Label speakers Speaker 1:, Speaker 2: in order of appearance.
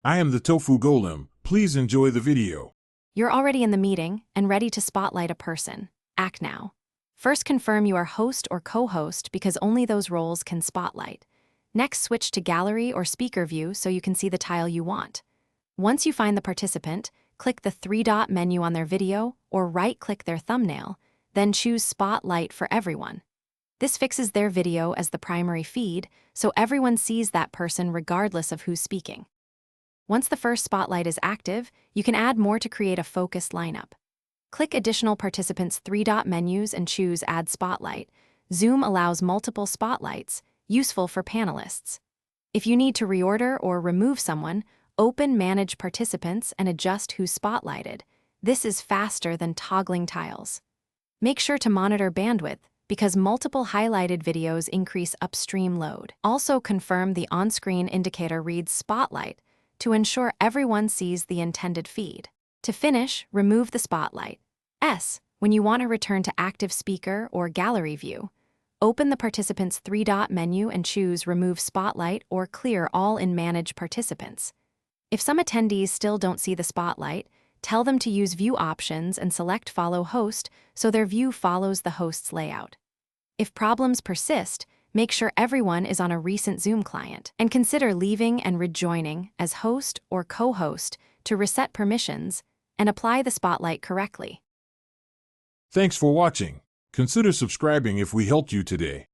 Speaker 1: I am the Tofu Golem. Please enjoy the video.
Speaker 2: You're already in the meeting and ready to spotlight a person. Act now. First, confirm you are host or co-host because only those roles can spotlight. Next, switch to gallery or speaker view so you can see the tile you want. Once you find the participant, click the three-dot menu on their video or right-click their thumbnail, then choose Spotlight for everyone. This fixes their video as the primary feed, so everyone sees that person regardless of who's speaking. Once the first spotlight is active, you can add more to create a focused lineup. Click additional participants' three-dot menus and choose Add Spotlight. Zoom allows multiple spotlights, useful for panelists. If you need to reorder or remove someone, open Manage Participants and adjust who's spotlighted. This is faster than toggling tiles. Make sure to monitor bandwidth, because multiple highlighted videos increase upstream load. Also confirm the on-screen indicator reads Spotlight to ensure everyone sees the intended feed. To finish, remove the Spotlight. When you want to return to active speaker or gallery view, open the participant's three-dot menu and choose Remove Spotlight or Clear All in Manage Participants. If some attendees still don't see the spotlight, tell them to use View Options and select Follow Host so their view follows the host's layout. If problems persist, make sure everyone is on a recent Zoom client, and consider leaving and rejoining as host or co-host to reset permissions and apply the spotlight correctly.
Speaker 1: Thanks for watching. Consider subscribing if we helped you today.